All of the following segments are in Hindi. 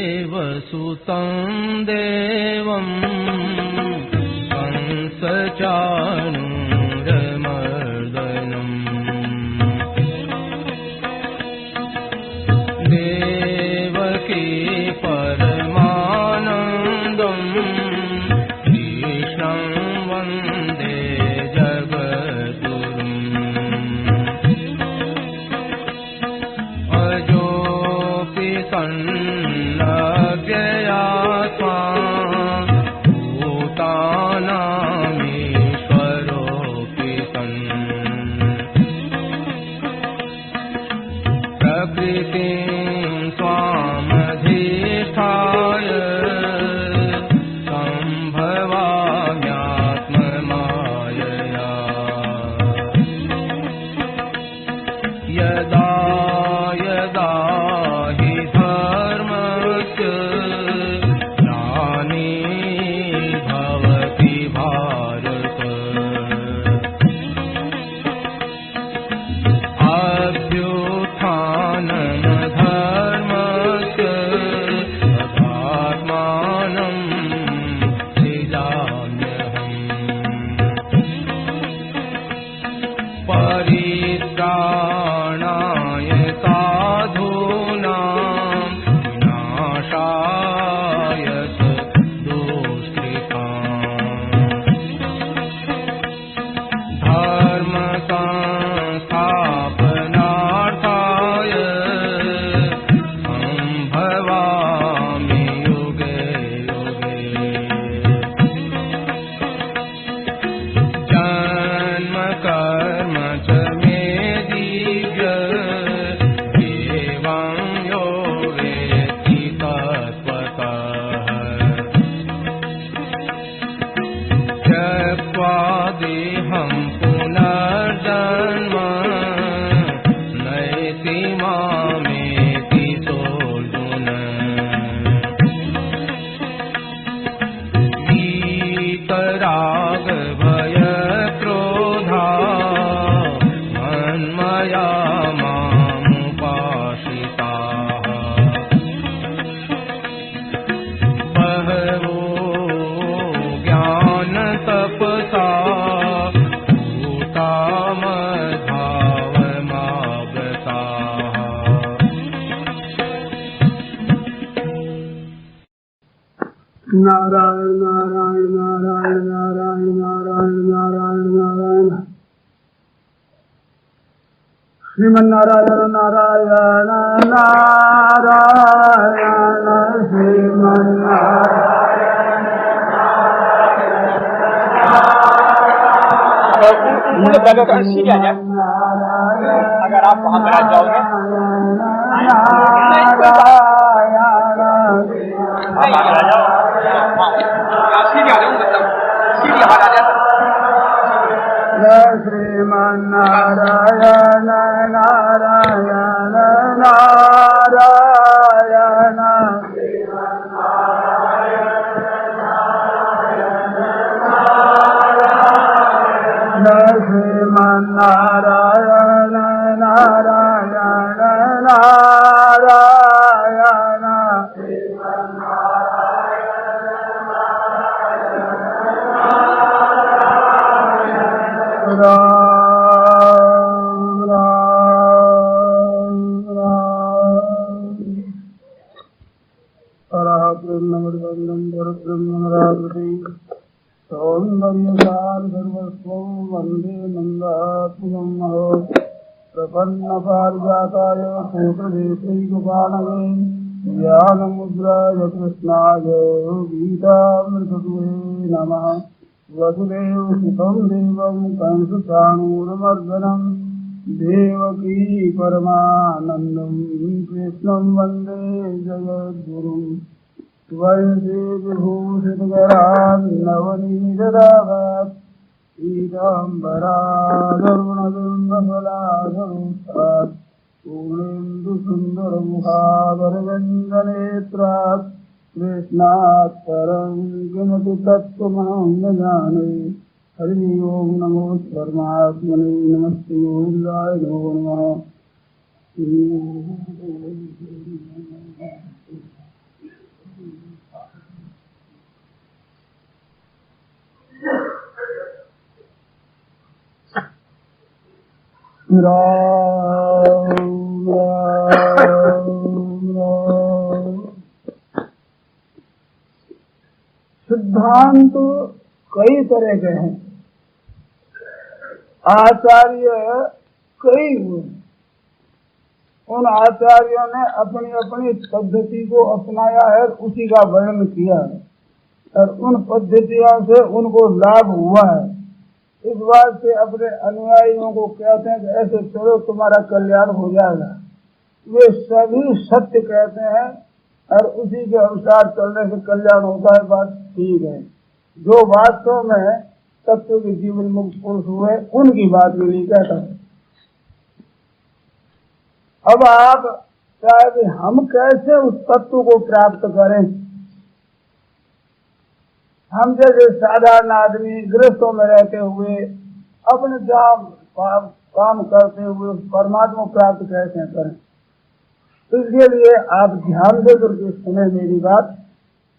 वसुदेवसुतं देवं कंसचाणूरमर्दनम् देवकी परमानन्दं कृष्णं वन्दे जगद्गुरुम् सन्नव्ययात्मा भूतानामीश्वरोऽपि सन् प्रकृतिं स्वामधिष्ठाय सम्भवाम्यात्ममायया यदा यदा परित्राणाय साधूनां विनाशाय दुष्कृताम् धर्म संस्थापनार्थाय सम्भवामि युगे युगे जन्म कर्म च देहं पुनर्जन्म नयति मामेति सोऽर्जुन वीतराग भय क्रोधा मन्मया मामुपाश्रिताः बहवो ज्ञान तपसा नारायण नारायण नारायण नारायण नारायण नारायण नारायण श्रीमन्नारायण नारायण नारायण श्रीमन्नारायण अगर आप वहाँ पर जाओगे श्रीमन्नारायण नारायण नारायण श्रीमन्नारायण नारायण नारायण राम राम राम परब्रह्मवन्दं परब्रह्मरावति सौन्दर्यसार सर्वस्वं वन्दे नन्दात्मजं महो प्रपन्नपारिजाताय सूत्रदेशैकपाणये ज्ञानमुद्राय कृष्णाय गीतामृतदुहे नमः वसुदेवसुतं देवं कंसचाणूरमर्दनं देवकी परमानन्दं कृष्णं वन्दे जगद्गुरुं वन्दे विभूषितकरान्नवनीतदाभात् पीताम्बराधरुणबिम्बफलाधरोत्तात् सुंदर मुखावर व्यंजनेत्रात् कृष्णात् परं किमपि तत्त्वमहं न जाने। हरि ओम नमो परमात्मने नमस्ते गोविंदाय नमो नमः। राम राम राम। सिद्धांत कई तरह के हैं, आचार्य कई हुए। उन आचार्यों ने अपनी अपनी पद्धति को अपनाया है, उसी का वर्णन किया है और उन पद्धतियों से उनको लाभ हुआ है। इस बात से अपने अनुयायियों को कहते हैं कि ऐसे चलो तुम्हारा कल्याण हो जाएगा। वे सभी सत्य कहते हैं और उसी के अनुसार चलने से कल्याण होता है। बात ठीक है। जो वास्तव में तत्व के जीवन मुक्त पुरुष हुए उनकी बात भी नहीं कहता है। अब आप चाहे हम कैसे उस तत्व को प्राप्त करें। हम जैसे साधारण आदमी गृहस्थों में रहते हुए अपने जहाँ काम करते हुए परमात्मा प्राप्त कैसे करें, इसके लिए आप ध्यान दे करके सुने मेरी बात।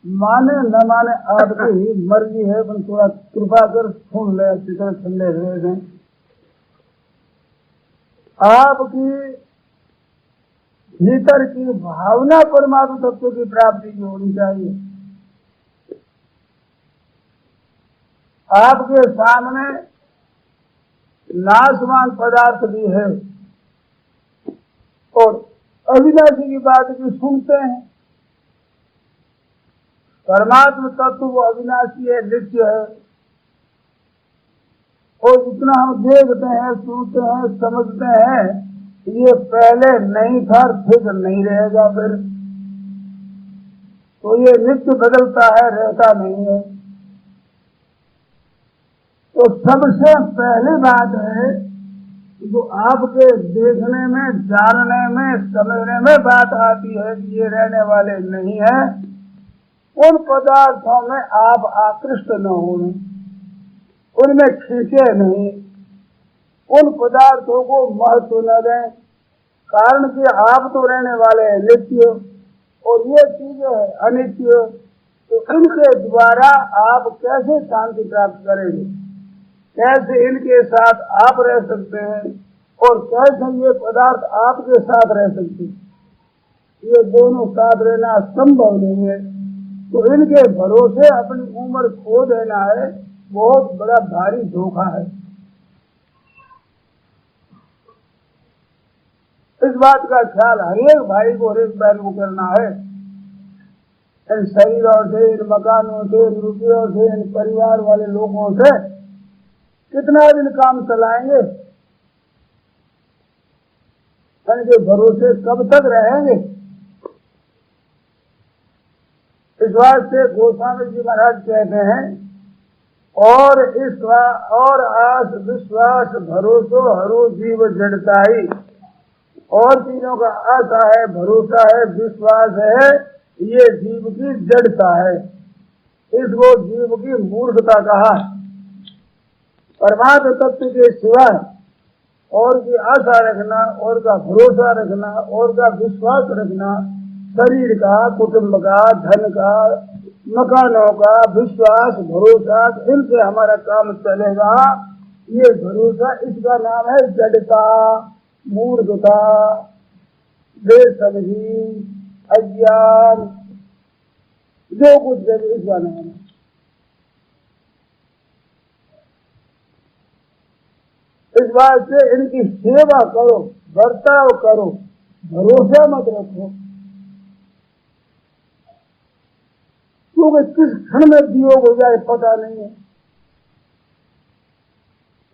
माने न माने आपकी मर्जी है, पर थोड़ा कृपा कर सुन ले, अच्छी तरह ठंडे रहे। आपकी भीतर की भावना परमात्मा तत्व की प्राप्ति की होनी चाहिए। आपके सामने नाशवान पदार्थ भी है और अविनाशी की बात भी सुनते हैं। परमात्मा तत्व वो अविनाशी है, नित्य है और जितना हम देखते हैं, सुनते हैं, समझते हैं, ये पहले नहीं था, फिर नहीं रहेगा। फिर तो ये नित्य बदलता है, रहता नहीं है। तो सबसे पहली बात है जो आपके देखने में, जानने में, समझने में बात आती है कि ये रहने वाले नहीं है। उन पदार्थों में आप आकृष्ट न हो, उनमें खींचे नहीं, उन पदार्थों को महत्व न दें। कारण कि आप तो रहने वाले हैं नित्य और ये चीजें अनित्य। तो इनके द्वारा आप कैसे शांति प्राप्त करेंगे, कैसे इनके साथ आप रह सकते हैं और कैसे ये पदार्थ आपके साथ रह सकते हैं। ये दोनों साथ रहना संभव नहीं है। तो इनके भरोसे अपनी उम्र खो देना है, बहुत बड़ा भारी धोखा है। इस बात का ख्याल हर एक भाई को, हर एक बहन को करना है। इन शरीरों से, इन मकानों से, इन रुपयों से, इन परिवार वाले लोगों से कितना दिन काम चलाएंगे, इनके भरोसे कब तक रहेंगे। इस बात से गोस्वामी जी महाराज कहते हैं, और आस विश्वास भरोसो हरो जीव जड़ताई। और तीनों का आशा है, भरोसा है, विश्वास है, ये जीव की जड़ता है। इसको जीव की मूर्खता कहा। परमात्म तत्व के सिवा और की आशा रखना, और का भरोसा रखना, और का विश्वास रखना, शरीर का, कुटुंब का, धन का, मकानों का विश्वास, भरोसा, इनसे हमारा काम चलेगा। ये भरोसा, इसका नाम है जड़ता, मूर्खता, बेसमझी, अज्ञान, जो कुछ जब इसका नाम है। इस बात से इनकी सेवा करो, बर्ताव करो, भरोसा मत रखो, क्योंकि किस क्षण में वियोग हो जाए पता नहीं है।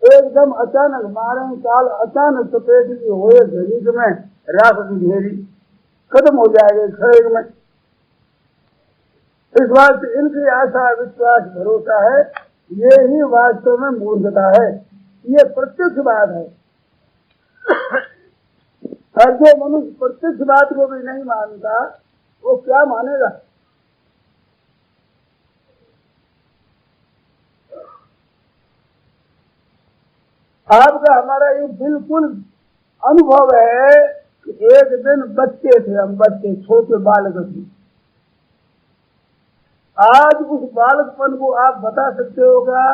एकदम अचानक मारे काल, अचानक सफेद की हुए घड़ी में राख की ढेरी खत्म हो जाएगा क्षण में। इस बात से इनकी आशा, विश्वास, भरोसा है, ये ही वास्तव में मूर्खता है। ये प्रत्यक्ष बात है। और जो मनुष्य प्रत्यक्ष बात को भी नहीं मानता वो क्या मानेगा? आपका हमारा ये बिल्कुल अनुभव है कि एक दिन बच्चे थे, हम बच्चे छोटे बालक थे। आज उस बालकपन को आप बता सकते होगा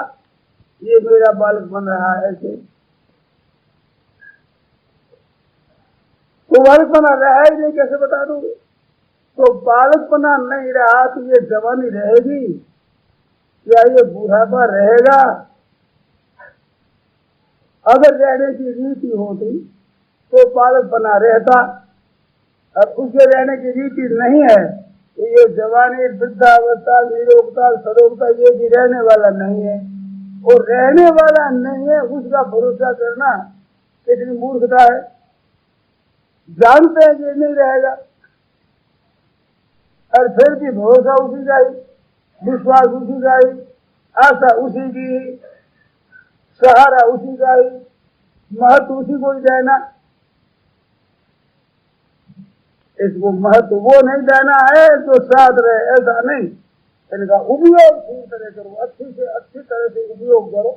ये मेरा बालक बन रहा है ऐसे? तो बालकपना रहा ही नहीं, कैसे बता दोगे? तो बालकपना नहीं रहा तो ये जवानी रहेगी या ये बूढ़ापा रहेगा? अगर रहने की रीति होती तो बालकपना रहता, अब उसके रहने की रीति नहीं है तो ये जवानी, वृद्धावस्था, निरोगता, सरोगता ये भी रहने वाला नहीं है। और रहने वाला नहीं है उसका भरोसा करना कितनी मूर्खता है। जानते हैं कि नहीं रहेगा और फिर भी भरोसा उसी का ही, विश्वास उसी का ही, आशा उसी की, सहारा उसी का ही, महत्व उसी को ही देना। इसको महत्व वो नहीं देना है जो साथ रहे, ऐसा नहीं। इनका उपयोग ठीक तरह करो, अच्छी से अच्छी तरह से उपयोग करो।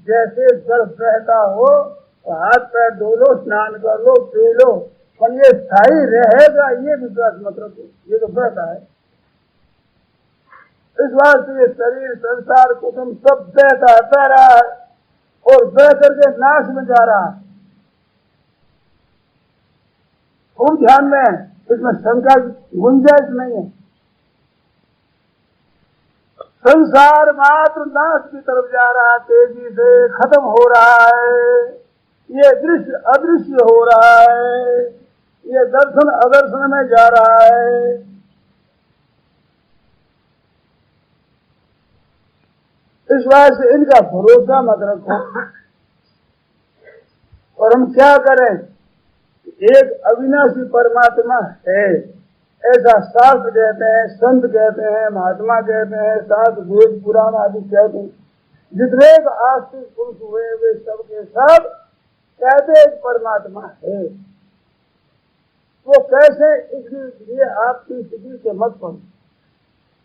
जैसे जल बहता हो तो हाथ पैर धो लो, स्नान कर लो, पी लो, पर ये स्थायी रहेगा ये विश्वास मत रखो, ये तो बहता है। इस बात से ये शरीर, संसार, कुटुंब सब बहता है, बह रहा है और बह करके नाश में जा रहा है। खूब ध्यान में, इसमें शंका की गुंजाइश नहीं है। संसार मात्र नाश की तरफ जा रहा है, तेजी से खत्म हो रहा है। ये दृश्य अदृश्य हो रहा है, ये दर्शन अदर्शन में जा रहा है। इस बात से इनका भरोसा मत रखो। और हम क्या करें? एक अविनाशी परमात्मा है ऐसा शास्त्र कहते हैं, संत कहते हैं, महात्मा कहते हैं, शास्त्र, वेद, पुराण आदि कहते हैं। जितने आस्तिक पुरुष हुए वे सब के सब कहते एक परमात्मा है। वो कैसे, इसके लिए आपकी स्थिति से मत पड़ो।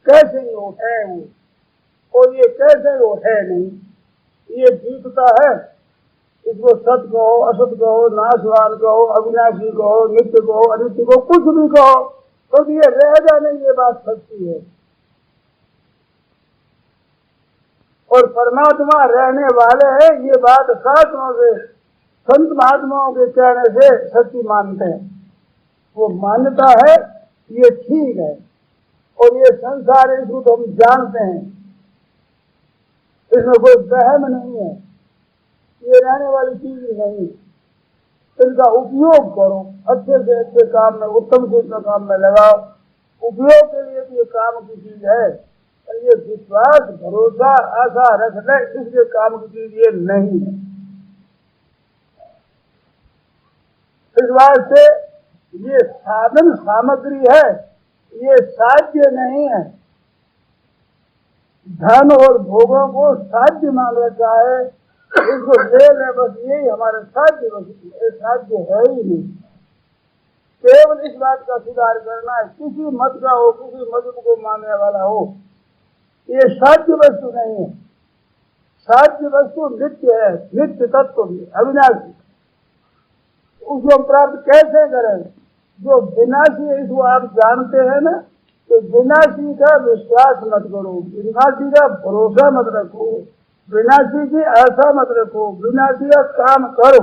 कैसे वो है वो, और ये कैसे वो है नहीं, ये जीतता है। इसको सत कहो, असत कहो, नाशवान कहो, अविनाशी कहो, नित्य कहो, अनित्य कहो, कुछ भी कहो, तो ये रहेगा नहीं, ये बात सच्ची है। और परमात्मा रहने वाले हैं, ये बात शास्त्रों से, संत महात्माओं के कहने से सच्ची मानते हैं। वो मान्यता है, ये ठीक है। और ये संसार है, इसको तो हम जानते हैं, इसमें कोई वहम नहीं है, ये रहने वाली चीज नहीं। इनका उपयोग करो, अच्छे से अच्छे काम में, उत्तम से उत्तम काम में लगाओ। उपयोग के लिए तो ये काम की चीज है, और ये विश्वास, भरोसा, आशा रखने इसके काम की चीज ये नहीं है। इस बात से ये साधन सामग्री है, ये साध्य नहीं है। धन और भोगों को साध्य मान रखा है, इसको ले ले बस, यही हमारे साध्य, बस ये साध्य है ही नहीं। केवल इस बात का सुधार करना है, किसी मत का हो, किसी मजहब को मानने वाला हो, ये साध्य वस्तु नहीं है। साध्य वस्तु नित्य है, नित्य तत्व भी, अविनाशी। उसको प्राप्त कैसे करें? जो विनाशी है इसको आप जानते हैं ना, तो विनाशी का विश्वास मत करो, विनाशी का भरोसा मत रखो, विनाशी की आशा मत रखो, विनाशी का काम करो।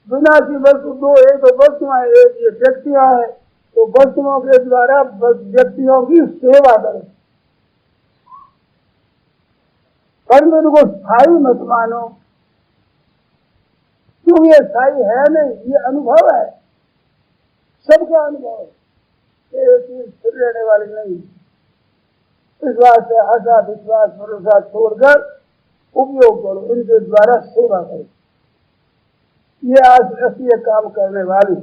विनाशी वस्तु दो, एक तो वस्तुएं, एक ये व्यक्तियां हैं, तो वस्तुओं के द्वारा व्यक्तियों की सेवा करो। परंतु इनको स्थायी मत मानो, क्यों? ये स्थायी है नहीं, ये अनुभव है, सबका अनुभव है, ये चीज फिर रहने वाली नहीं। इस बात से आशा, विश्वास, भरोसा छोड़कर उपयोग करो, इनके द्वारा सेवा करो। ये आज ऐसी काम करने वाली।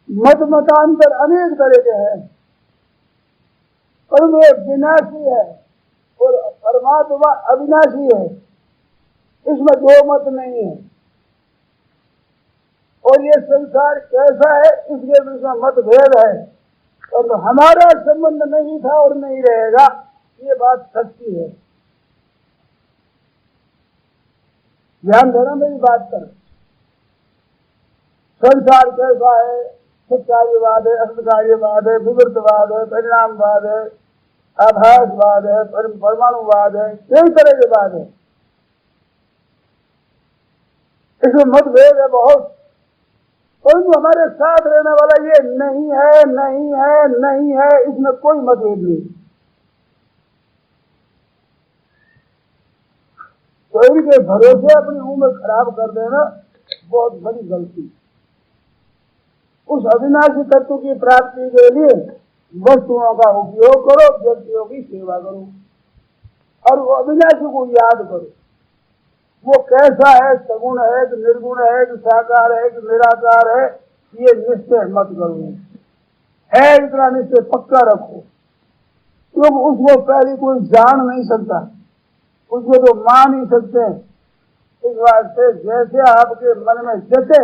मत मतांतर अनेक तरह के हैं, पर वे विनाशी है और परमात्मा अविनाशी है, इसमें दो मत नहीं है। और ये संसार कैसा है इसके बीच में मतभेद है। और तो हमारा संबंध नहीं था और नहीं रहेगा, ये बात सच्ची है। ध्यान देना मेरी बात पर। संसार कैसा है, सच्चाईवाद है, असत्कार्यवाद है, विवृतवाद है, परिणामवाद है, आभासवाद है, परमाणुवाद है, कई तरह के वाद है। इसमें मतभेद है बहुत, परंतु हमारे साथ रहने वाला ये नहीं है, नहीं है, नहीं है, इसमें कोई मतभेद नहीं। कोई के भरोसे अपनी उम्र खराब कर देना बहुत बड़ी गलती। उस अविनाशी तत्व की प्राप्ति के लिए वस्तुओं का उपयोग करो, व्यक्तियों की सेवा करो और वो अविनाशी को याद करो। वो कैसा है, सगुण है कि निर्गुण है कि साकार है कि निराकार है, ये निश्चय मत करो। है इतना निश्चय पक्का रखो, क्योंकि उसको पहले कोई जान नहीं सकता, उसको तो मान नहीं सकते। इस वास्ते जैसे आपके मन में जैसे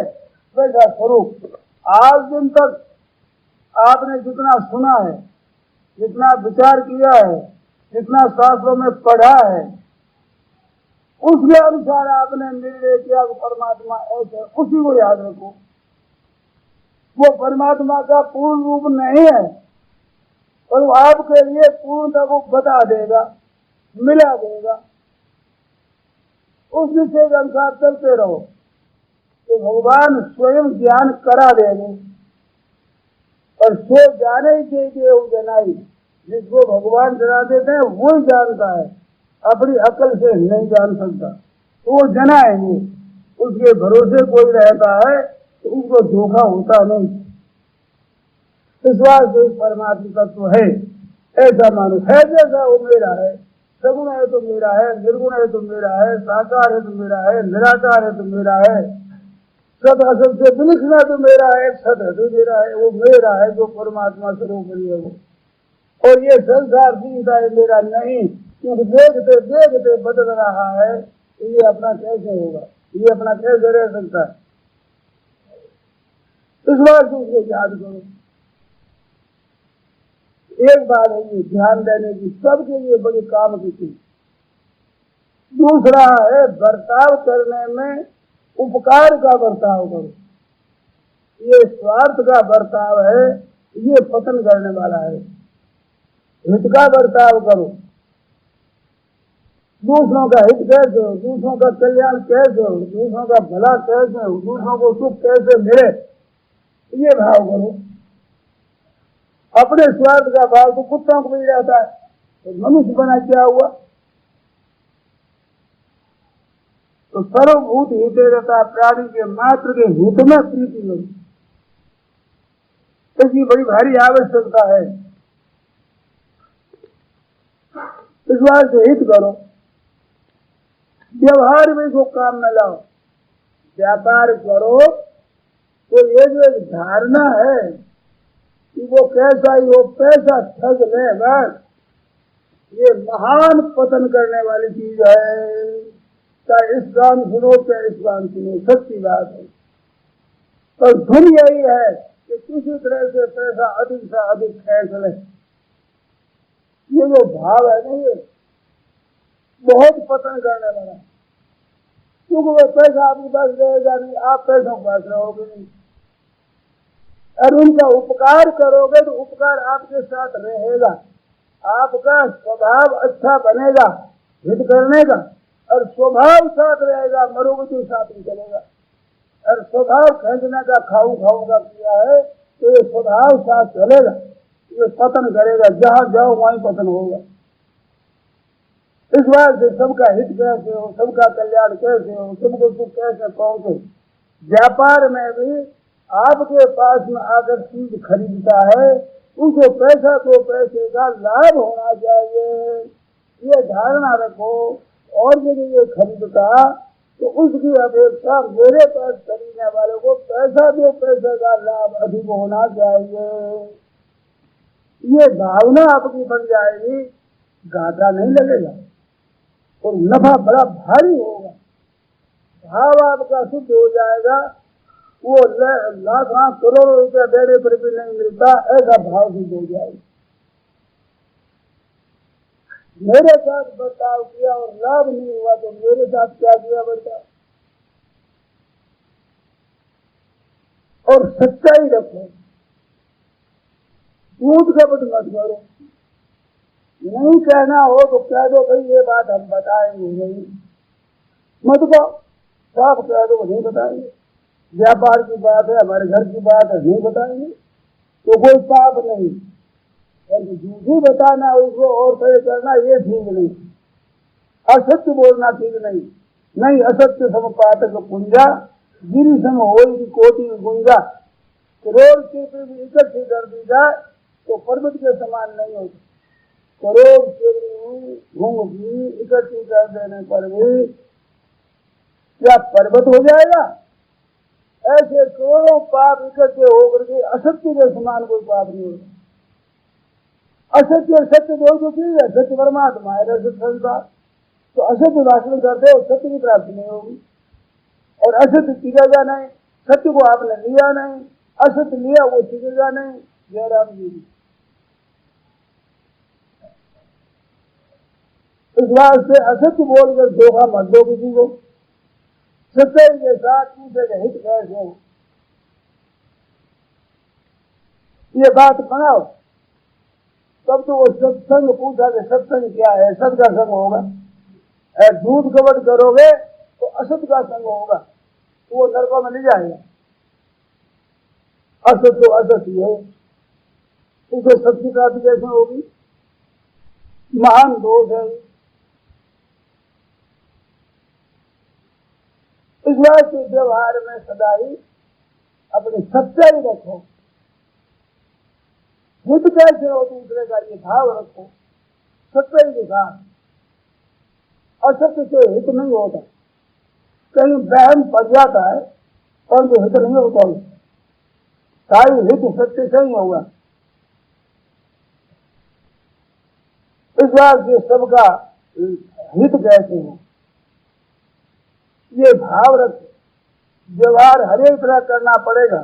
वैसा स्वरूप। आज दिन तक आपने जितना सुना है, जितना विचार किया है, जितना शास्त्रों में पढ़ा है, उसके अनुसार आपने निर्णय किया कि परमात्मा ऐसे, उसी को याद रखो। वो परमात्मा का पूर्ण रूप नहीं है, पर वो आपके लिए पूर्णता को बता देगा, मिला देगा। उस विषय के अनुसार चलते रहो तो भगवान स्वयं ज्ञान करा देंगे। और सो जाने ही चाहिए वो जनाई, जिसको भगवान जना देते हैं वो ही जानता है, अपनी अकल से नहीं जान सकता। तो वो जनाएंगे, उसके भरोसे कोई रहता है तो उसको धोखा होता नहीं। विश्वास से परमात्मा तत्व है, ऐसा मानो है जैसा वो मेरा है। सगुण है तो मेरा है, निर्गुण है तो मेरा है, साकार है तो मेरा है, निराकार है तो मेरा है, सत असत से विलक्षण है तो मेरा है, सत है तो मेरा है। वो मेरा है जो परमात्मा स्वरूप है वो। और ये संसार सीधा है मेरा नहीं, क्योंकि देखते देखते बदल रहा है। तो ये अपना कैसे होगा, ये अपना कैसे रह सकता है। इस बार से उसको याद करो। एक बात है ये ध्यान देने की, सबके लिए बड़ी काम की चीज। दूसरा है बर्ताव करने में उपकार का बर्ताव करो। ये स्वार्थ का बर्ताव है, ये पतन करने वाला है। हित का बर्ताव करो। दूसरों का हित कैसे हो, दूसरों का कल्याण कैसे हो, दूसरों का भला कैसे हो, दूसरों को सुख कैसे मिले, ये भाव करो। अपने स्वार्थ का भाव तो कुत्तों को मिल जाता है, तो मनुष्य बना क्या हुआ। तो सर्वभूत हिते रहता प्राणी के मात्र के हित में प्रीति नहीं, इसकी बड़ी भारी आवश्यकता है। इस बात से हित करो, व्यवहार में इसको काम में लाओ। व्यापार करो तो ये जो एक धारणा है कि वो कैसा ही हो पैसा ठग ले, बस ये महान पतन करने वाली चीज है। चाहे इस काम सुनो चाहे इस काम सुनो, सच्ची बात है। पर धुन यही है कि किसी तरह से पैसा अधिक से अधिक खेच ले। ये जो भाव है ना, ये बहुत पतन करने वाला, क्योंकि वो पैसा आपके पास रहेगा नहीं, आप पैसों के पास रहोगे नहीं। और उनका उपकार करोगे तो उपकार आपके साथ रहेगा, आपका स्वभाव अच्छा बनेगा हित करने का, और स्वभाव साथ रहेगा, मरोगे तो साथ ही चलेगा। और स्वभाव खींचने का खाऊ खाऊ का किया है तो ये स्वभाव साथ चलेगा, ये पतन करेगा, जहां जाओ वहीं पतन होगा। इस बात से सबका हित कैसे हो, सबका कल्याण कैसे हो, सबको सुख कैसे पहुंचे। व्यापार में भी आपके पास में आकर चीज खरीदता है, उसे पैसा तो पैसे का लाभ होना चाहिए, ये धारणा रखो। और यदि ये खरीदता तो उसकी अपेक्षा मेरे पास खरीदने वाले को पैसा दो, पैसे का लाभ अधिक होना चाहिए। ये भावना आपकी बन जाएगी, घाटा नहीं लगेगा और नफा बड़ा भारी होगा। भाव आपका शुद्ध हो जाएगा वो लाख करोड़ों रुपया देने पर भी नहीं मिलता, ऐसा भाव सिद्ध हो जाए। मेरे साथ बर्ताव किया और लाभ नहीं हुआ तो मेरे साथ क्या किया बर्ताव। और सच्चाई रखो, झूठ कपट मत करो। नहीं कहना हो तो कह दो भाई ये बात हम बताएंगे नहीं, मत कहो, साफ कह दो नहीं बताएंगे। व्यापार की बात है, हमारे घर की बात है, नहीं बताएंगे तो कोई पाप नहीं। झूठ ही बताना उसको और सही करना ये ठीक नहीं, असत्य बोलना ठीक नहीं। नहीं असत्य समपातक पुंजा गिरी सम होगी कोटि गुंजा। करोड़ की भी इकट्ठी कर दी जाए तो पर्वत के समान नहीं होती। करोड़ की घूम की इकट्ठी कर देने पर भी क्या पर्वत हो जाएगा? ऐसे करोड़ों पाप इकट्ठे होकर के असत्य के समान कोई पाप नहीं होगा। असत्य और सत्य दो जो चीज है, सत्य परमात्मा है, असत्य संसार। तो असत्य भाषण करते हो सत्य की प्राप्ति नहीं होगी और असत्य टिकेगा नहीं। सत्य को आपने लिया नहीं, असत्य लिया वो टिकेगा नहीं। जयराम जी इस बात से असत्य बोलकर धोखा मत दो किसी को। सच्चाई के साथ दूसरे के हित कैसे हो ये बात बनाओ, तब तो वो सत्संग पूछा कि सत्संग क्या है। सत का संग होगा, झूठ कपट करोगे तो असत का संग होगा, तो वो नरकों में ले जाएगा। असत तो असत ही है, उसे सत्य प्राप्ति कैसे होगी? महान दोष है। इस बात के व्यवहार में सदा ही अपनी सच्चाई रखो। हित कैसे हो दूसरे का ये भाव रखो सच्चाई के साथ। असत्य से हित नहीं होता, कहीं बहम पड़ जाता है परंतु हित नहीं होता। सारी हित सत्य से ही होगा। इस बात से सबका हित कैसे हो ये भाव रख। व्यवहार हर एक तरह करना पड़ेगा,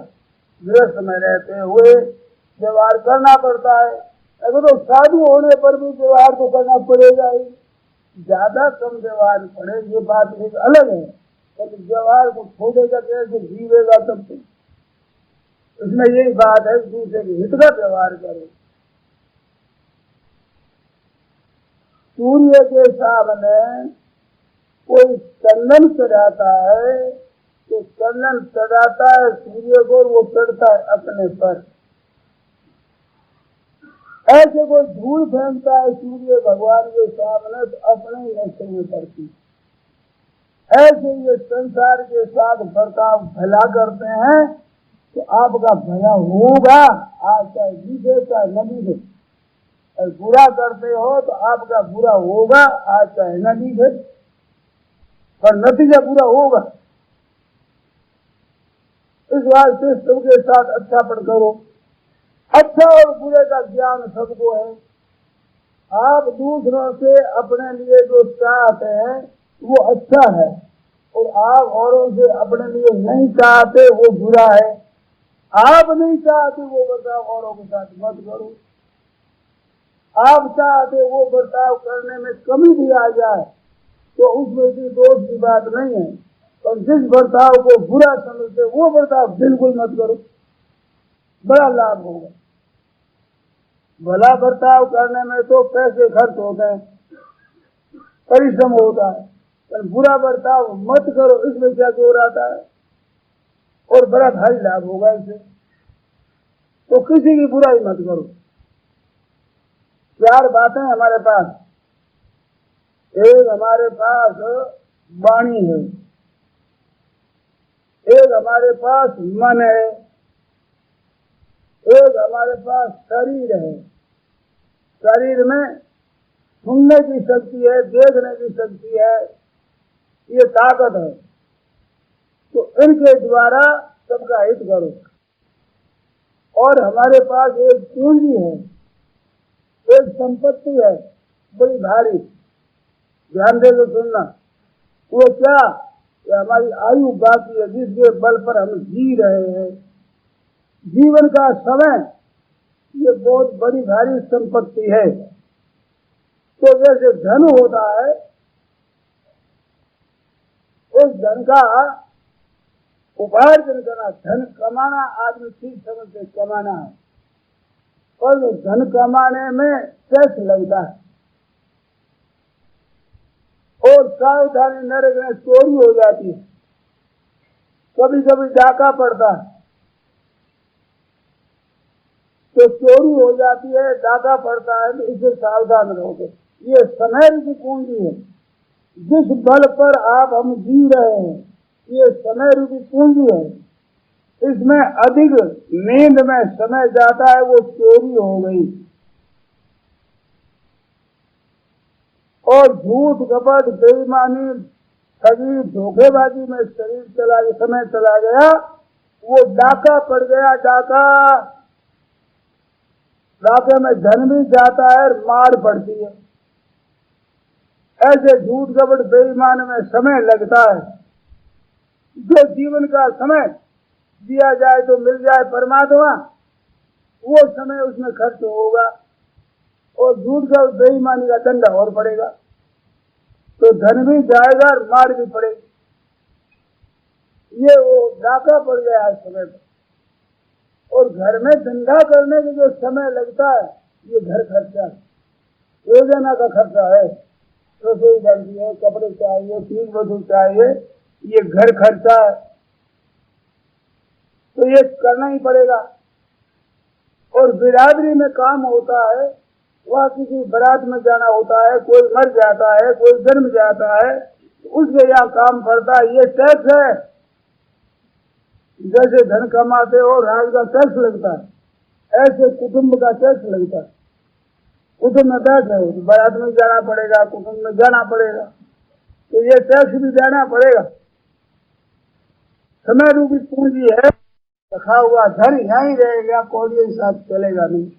गृहस्थ में रहते हुए व्यवहार करना पड़ता है। अगर तो साधु होने पर भी व्यवहार तो करना पड़ेगा ही। ज्यादा कम व्यवहार पड़े ये बात एक अलग है, लेकिन व्यवहार को छोड़ेगा कैसे, जीवेगा तब तो। इसमें यही बात है, दूसरे के हित का व्यवहार करो। सूर्य के सामने कोई चंदन चढ़ाता है तो चंदन चढ़ाता है सूर्य को, वो चढ़ता है अपने पर। ऐसे कोई धूल फेंकता है सूर्य भगवान के सामने तो अपने ही नशे में पड़ती। ऐसे ये संसार के साथ बर्ताव भला करते हैं तो आपका भला होगा, आज चाहे दिखे चाहे न दिखे। और बुरा करते हो तो आपका बुरा होगा, आज चाहे न दिखे, पर नतीजा बुरा होगा। इस बात से सबके साथ अच्छापन करो। अच्छा और बुरे का ज्ञान सबको है। आप दूसरों से अपने लिए जो चाहते हैं वो अच्छा है और आप औरों से अपने लिए नहीं चाहते वो बुरा है। आप नहीं चाहते वो बर्ताव औरों के साथ मत करो। आप चाहते वो बर्ताव करने में कमी भी आ जाए तो उसमें भी दोष की बात नहीं है, और जिस बर्ताव को बुरा समझते वो बर्ताव बिल्कुल मत करो, बड़ा लाभ होगा। भला बर्ताव करने में तो पैसे खर्च होते हैं, परिश्रम होता है, पर बुरा बर्ताव मत करो, इसमें क्या जोर आता है और बड़ा भारी लाभ होगा इससे। तो किसी की बुराई मत करो। 4 बातें हमारे पास। एक हमारे पास वाणी है, एक हमारे पास मन है, एक हमारे पास शरीर है। शरीर में सुनने की शक्ति है, देखने की शक्ति है, ये ताकत है। तो इनके द्वारा सबका हित करो। और हमारे पास एक पूंजी है, एक संपत्ति है बड़ी भारी, ध्यान दे तो सुनना। वो क्या? ये हमारी आयु बाकी है जिसके बल पर हम जी रहे हैं। जीवन का समय ये बहुत बड़ी भारी संपत्ति है। तो जैसे धन होता है, उस धन का उपार्जन करना, धन कमाना आदमी ठीक समझते कमाना है, और धन कमाने में टैक्स लगता है और सावधानी न रखने चोरी हो जाती है, कभी कभी डाका पड़ता है तो चोरी हो जाती है, डाका पड़ता है, तो इसे सावधान रहोगे। ये समय की पूंजी है, जिस बल पर आप हम जी रहे हैं ये समय रूपी पूंजी है। इसमें अधिक नींद में समय जाता है, वो चोरी हो गई। और झूठ कपट बेईमानी ठगी धोखेबाजी में समय चला गया, वो डाका पड़ गया। डाके में धन भी जाता है, मार पड़ती है। ऐसे झूठ कपट बेईमान में समय लगता है। जो जीवन का समय दिया जाए तो मिल जाए परमात्मा, वो समय उसमें खर्च होगा और झूठ का बेईमानी का दंड और पड़ेगा, तो धन भी जाएगा और मार भी पड़ेगी। ये वो डाका पड़ गया है समय पर। और घर में धंधा करने के जो समय लगता है ये घर खर्चा है, योजना का खर्चा है, रसोई बनती है, कपड़े चाहिए, फीस वसूल चाहिए, ये घर खर्चा है, तो ये करना ही पड़ेगा। और बिरादरी में काम होता है, वह किसी बारात में जाना होता है, कोई मर जाता है, कोई जन्म जाता है, तो उसके यहाँ काम पड़ता है, ये टैक्स है। जैसे धन कमाते हो राज का टैक्स लगता है, ऐसे कुटुंब का टैक्स लगता है। कुटुंब में टैक्स है, बारात में जाना पड़ेगा, कुटुंब में जाना पड़ेगा, तो ये टैक्स भी देना पड़ेगा। समय रूपी पूंजी है, रखा हुआ धन यहीं रहेगा, कौड़ियों के साथ चलेगा नहीं।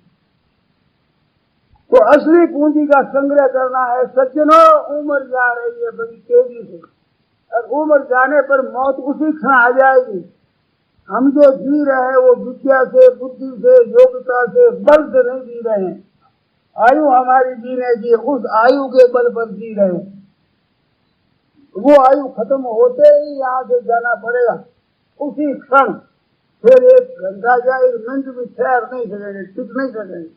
तो असली पूंजी का संग्रह करना है। सज्जनों, उम्र जा रही है बड़ी तेजी से, और उम्र जाने पर मौत उसी क्षण आ जाएगी। हम जो जी रहे हैं वो विद्या से, बुद्धि से, योग्यता से, बल से नहीं जी रहे हैं। आयु हमारी जीने की उस आयु के बल पर जी रहे हैं। वो आयु खत्म होते ही यहाँ से जाना पड़ेगा उसी क्षण। फिर 1 घंटा या 1 मिनट भी ठहर नहीं सकेंगे, टिक नहीं सकेंगे।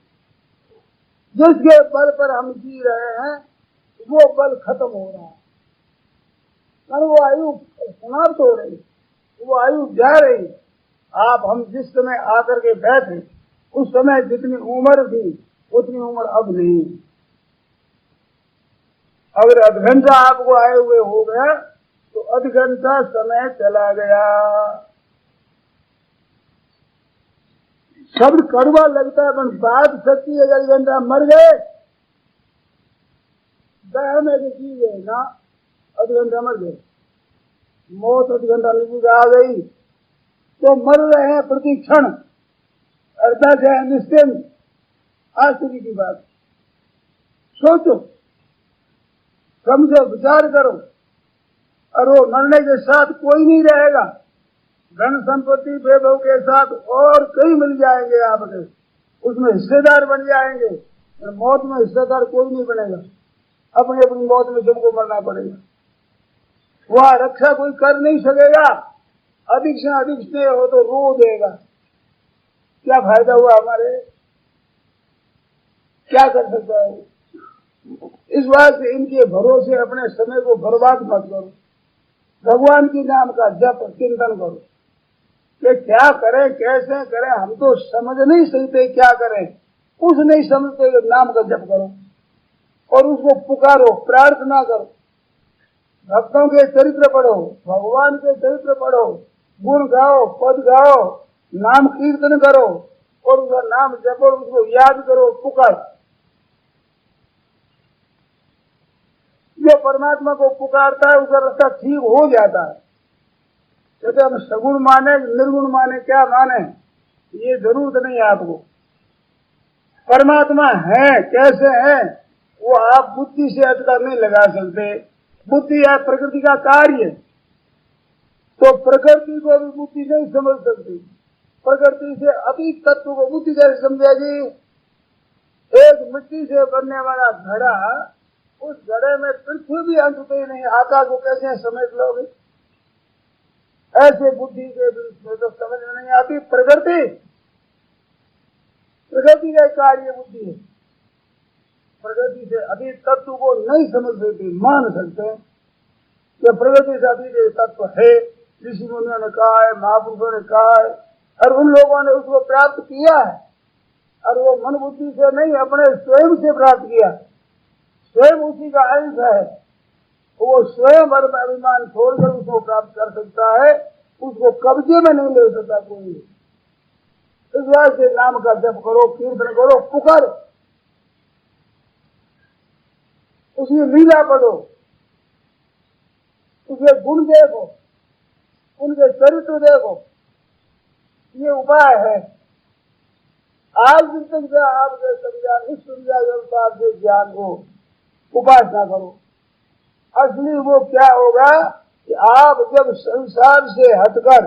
जिसके बल पर हम जी रहे हैं वो बल खत्म हो रहा है, और वो आयु समाप्त हो रही, वो आयु जा रही। आप हम जिस समय आकर के बैठे उस समय जितनी उम्र थी उतनी उम्र अब नहीं। अगर आध घंटा आपको आए हुए हो गया तो आध घंटा समय चला गया। शब्द कड़वा लगता है पर बात सच्ची है। 1 घंटा मर गए, दया में की चीज है ना, आध घंटा मर गए, मौत आध घंटा नजदीक आ गई तो मर रहे हैं प्रति क्षण। अर्थात है निश्चिंत, आश्चर्य की बात। सोचो, समझो, विचार करो, और वो मरने के साथ कोई नहीं रहेगा। धन संपत्ति वैभव के साथ और कई मिल जाएंगे आपके, उसमें हिस्सेदार बन जाएंगे। मौत में हिस्सेदार कोई नहीं बनेगा, अपनी अपनी मौत में सबको मरना पड़ेगा। वह रक्षा कोई कर नहीं सकेगा। अधिक से अधिक स्नेह हो तो रो देगा, क्या फायदा हुआ हमारे, क्या कर सकता है। इस बात से इनके भरोसे अपने समय को बर्बाद मत करो। भगवान के नाम का जप चिंतन करो कि क्या करें, कैसे करें। हम तो समझ नहीं सकते क्या करें, कुछ नहीं समझते, नाम का जप करो और उसको पुकारो, प्रार्थना करो, भक्तों के चरित्र पढ़ो, भगवान के चरित्र पढ़ो, गुण गाओ, पद गाओ, नाम कीर्तन करो और उसका नाम जपो, उसको याद करो, पुकारो। जो परमात्मा को पुकारता है उसका रास्ता ठीक हो जाता है। कहते हम सगुण माने निर्गुण माने क्या माने, ये जरूरत नहीं है आपको। परमात्मा है, कैसे है वो आप बुद्धि से अटका नहीं लगा सकते। बुद्धि है प्रकृति का कार्य, तो प्रकृति को भी बुद्धि नहीं समझ सकती। प्रकृति से अतीत तत्व को बुद्धि कैसे समझेगी? एक मिट्टी से बनने वाला घड़ा, उस घड़े में पृथ्वी भी अंततः नहीं, आकाश को कैसे समझ लोगे? ऐसे बुद्धि के में तो समझ में नहीं आती। प्रकृति का कार्य बुद्धि है। प्रकृति से अतीत तत्व को नहीं समझ सकते, मान सकते हैं कि प्रकृति से अतीत तत्व है। ऋषि मुनियों ने कहा है, महापुरुषों ने कहा है, और उन लोगों ने उसको प्राप्त किया है। और वो मन बुद्धि से नहीं, अपने स्वयं से प्राप्त किया। स्वयं उसी का अंश है। वो स्वयं अभिमान छोड़कर उसको प्राप्त कर सकता है, उसको कब्जे में नहीं ले सकता कोई। इस बात से नाम का जप करो, कीर्तन करो, पुकारो, उसकी लीला पढ़ो, उसके गुण देखो, उनके चरित्र देखो। ये उपाय है। आज दिन तक आपके संज्ञान, इस संज्ञान से ज्ञान को उपासना करो। असली वो क्या होगा कि आप जब संसार से हटकर